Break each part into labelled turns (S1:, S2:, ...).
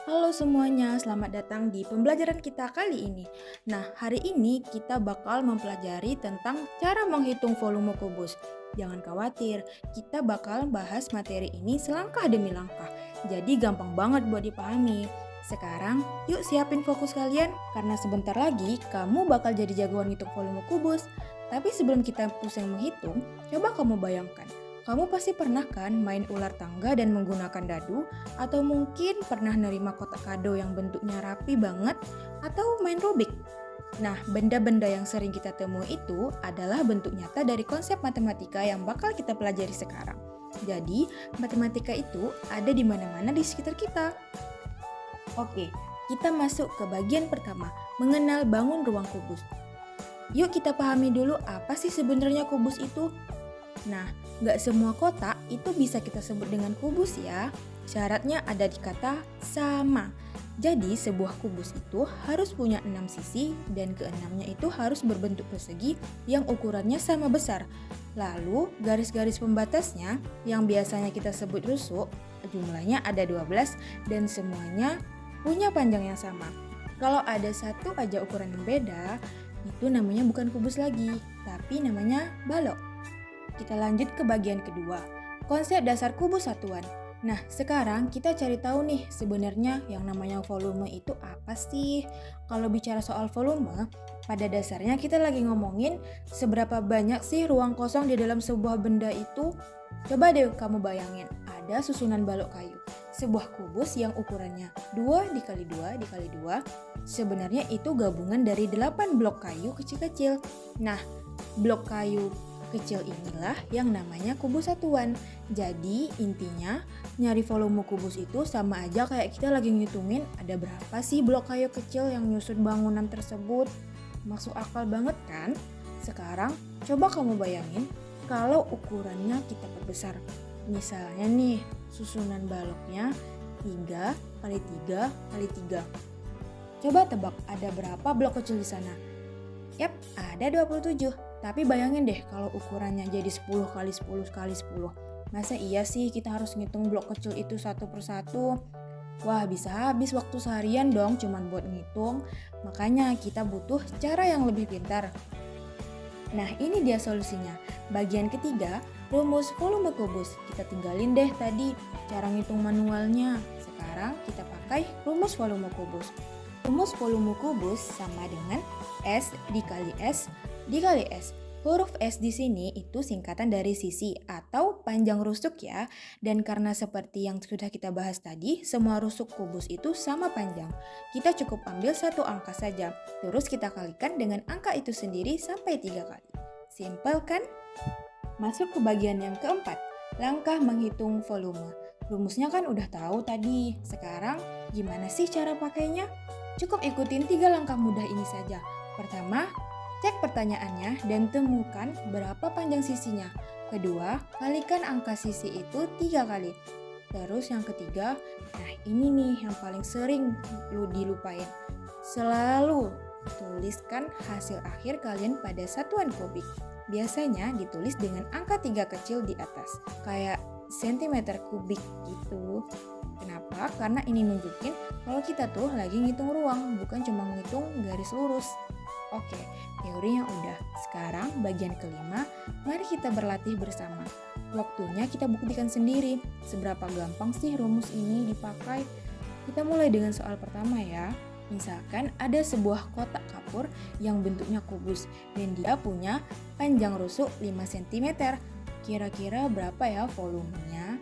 S1: Halo semuanya, selamat datang di pembelajaran kita kali ini. Nah, hari ini kita bakal mempelajari tentang cara menghitung volume kubus. Jangan khawatir, kita bakal bahas materi ini selangkah demi langkah. Jadi gampang banget buat dipahami. Sekarang, yuk siapin fokus kalian, karena sebentar lagi kamu bakal jadi jagoan hitung volume kubus. Tapi sebelum kita pusing menghitung, coba kamu bayangkan. Kamu pasti pernah kan main ular tangga dan menggunakan dadu? Atau mungkin pernah nerima kotak kado yang bentuknya rapi banget? Atau main Rubik? Nah, benda-benda yang sering kita temui itu adalah bentuk nyata dari konsep matematika yang bakal kita pelajari sekarang. Jadi, matematika itu ada di mana-mana di sekitar kita. Oke, kita masuk ke bagian pertama, mengenal bangun ruang kubus. Yuk kita pahami dulu apa sih sebenarnya kubus itu. Nah, nggak semua kotak itu bisa kita sebut dengan kubus ya. Syaratnya ada di kata sama. Jadi, sebuah kubus itu harus punya 6 sisi dan keenamnya itu harus berbentuk persegi yang ukurannya sama besar. Lalu, garis-garis pembatasnya yang biasanya kita sebut rusuk, jumlahnya ada 12 dan semuanya punya panjang yang sama. Kalau ada satu aja ukuran yang beda, itu namanya bukan kubus lagi, tapi namanya balok. Kita lanjut ke bagian kedua, konsep dasar kubus satuan. Nah, sekarang kita cari tahu nih sebenarnya yang namanya volume itu apa sih? Kalau bicara soal volume, pada dasarnya kita lagi ngomongin seberapa banyak sih ruang kosong di dalam sebuah benda itu. Coba deh kamu bayangin, ada susunan balok kayu. Sebuah kubus yang ukurannya 2 dikali 2 dikali 2, sebenarnya itu gabungan dari 8 blok kayu kecil-kecil. Nah, blok kayu kecil inilah yang namanya kubus satuan. Jadi intinya nyari volume kubus itu sama aja kayak kita lagi ngitungin ada berapa sih blok kayu kecil yang nyusun bangunan tersebut. Masuk akal banget kan? Sekarang coba kamu bayangin kalau ukurannya kita perbesar. Misalnya nih susunan baloknya 3 kali 3 kali 3. Coba tebak ada berapa blok kecil di sana? Yap, ada 27. Tapi bayangin deh kalau ukurannya jadi 10 kali 10 kali 10. Masa iya sih kita harus ngitung blok kecil itu satu persatu? Wah, bisa habis waktu seharian dong cuman buat ngitung. Makanya kita butuh cara yang lebih pintar. Nah, ini dia solusinya. Bagian ketiga, rumus volume kubus. Kita tinggalin deh tadi cara ngitung manualnya. Sekarang kita pakai rumus volume kubus. Rumus volume kubus sama dengan S dikali S dikali S. Huruf S di sini itu singkatan dari sisi atau panjang rusuk ya. Dan karena seperti yang sudah kita bahas tadi, semua rusuk kubus itu sama panjang. Kita cukup ambil satu angka saja, terus kita kalikan dengan angka itu sendiri sampai 3 kali. Simple kan? Masuk ke bagian yang keempat, langkah menghitung volume. Rumusnya kan udah tahu tadi, sekarang gimana sih cara pakainya? Cukup ikutin 3 langkah mudah ini saja. Pertama, cek pertanyaannya dan temukan berapa panjang sisinya. Kedua, kalikan angka sisi itu 3 kali. Terus yang ketiga, nah ini nih yang paling sering lu dilupain. Selalu tuliskan hasil akhir kalian pada satuan kubik. Biasanya ditulis dengan angka 3 kecil di atas, kayak sentimeter kubik gitu. Kenapa? Karena ini nunjukin kalau kita tuh lagi ngitung ruang, bukan cuma ngitung garis lurus. Oke, teorinya udah. Sekarang bagian kelima, mari kita berlatih bersama. Waktunya kita buktikan sendiri seberapa gampang sih rumus ini dipakai. Kita mulai dengan soal pertama ya. Misalkan ada sebuah kotak kapur yang bentuknya kubus dan dia punya panjang rusuk 5 cm. Kira-kira berapa ya volumenya?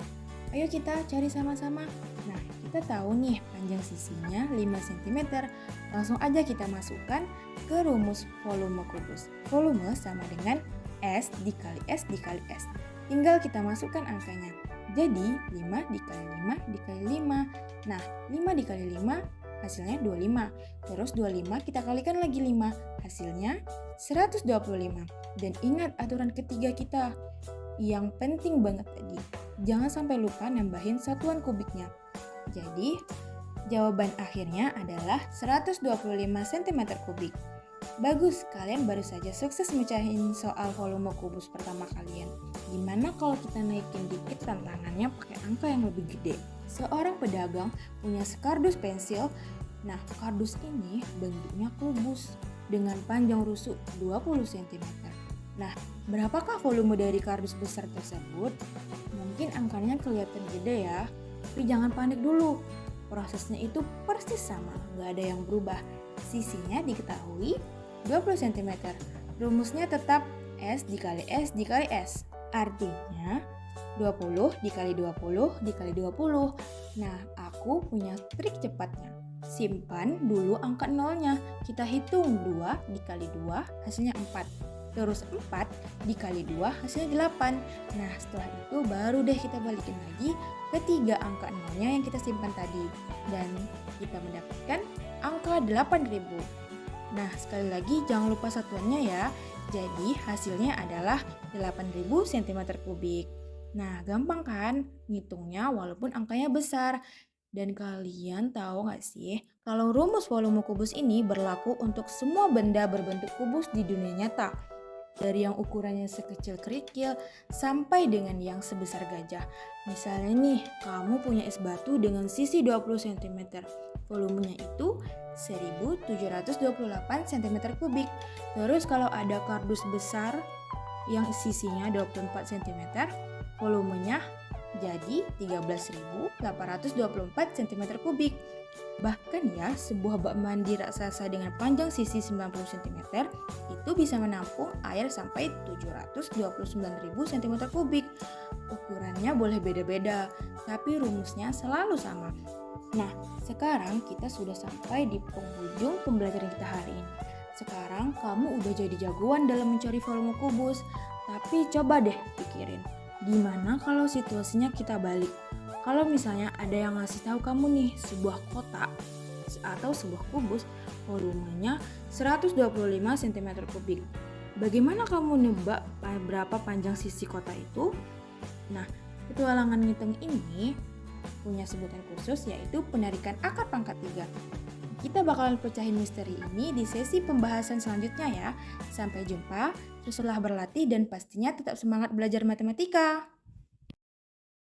S1: Ayo kita cari sama-sama. Nah, kita tahu nih panjang sisinya 5 cm. Langsung aja kita masukkan ke rumus volume kubus. Volume sama dengan S dikali S dikali S. Tinggal kita masukkan angkanya. Jadi 5 dikali 5 dikali 5. Nah, 5 dikali 5 hasilnya 25. Terus 25 kita kalikan lagi 5. Hasilnya 125. Dan ingat aturan ketiga kita. Yang penting banget tadi, jangan sampai lupa nambahin satuan kubiknya. Jadi, jawaban akhirnya adalah 125 cm kubik. Bagus, kalian baru saja sukses mecahin soal volume kubus pertama kalian. gimana kalau kita naikin dikit tantangannya pakai angka yang lebih gede? Seorang pedagang punya sekardus pensil. Nah, kardus ini bentuknya kubus dengan panjang rusuk 20 cm. Nah, berapakah volume dari kardus besar tersebut? Mungkin angkanya kelihatan gede ya, tapi jangan panik dulu. Prosesnya itu persis sama, nggak ada yang berubah. Sisinya diketahui 20 cm. Rumusnya tetap S dikali S dikali S. Artinya 20 dikali 20 dikali 20. Nah, aku punya trik cepatnya. Simpan dulu angka nolnya. Kita hitung 2 dikali 2 hasilnya 4. Terus 4 dikali 2 hasilnya 8. Nah, setelah itu baru deh kita balikin lagi ke 3 angka nolnya yang kita simpan tadi. Dan kita mendapatkan angka 8.000. Nah, sekali lagi jangan lupa satuannya ya. Jadi hasilnya adalah 8.000 cm3. Nah, gampang kan ngitungnya walaupun angkanya besar. Dan kalian tahu nggak sih, kalau rumus volume kubus ini berlaku untuk semua benda berbentuk kubus di dunia nyata. Dari yang ukurannya sekecil kerikil sampai dengan yang sebesar gajah. Misalnya nih, kamu punya es batu dengan sisi 20 cm. Volumenya itu 1728 cm3. Terus kalau ada kardus besar yang sisinya 24 cm, volumenya jadi 13.824 cm3. Bahkan ya, sebuah bak mandi raksasa dengan panjang sisi 90 cm itu bisa menampung air sampai 729.000 cm3. Ukurannya boleh beda-beda, tapi rumusnya selalu sama. Nah, sekarang kita sudah sampai di penghujung pembelajaran kita hari ini. Sekarang kamu udah jadi jagoan dalam mencari volume kubus, tapi coba deh pikirin, gimana kalau situasinya kita balik? Kalau misalnya ada yang ngasih tahu kamu nih sebuah kotak atau sebuah kubus volumenya 125 cm3. Bagaimana kamu nebak berapa panjang sisi kotak itu? Nah, petualangan ngitung ini punya sebutan khusus yaitu penarikan akar pangkat 3. Kita bakalan pecahin misteri ini di sesi pembahasan selanjutnya ya. Sampai jumpa, teruslah berlatih dan pastinya tetap semangat belajar matematika.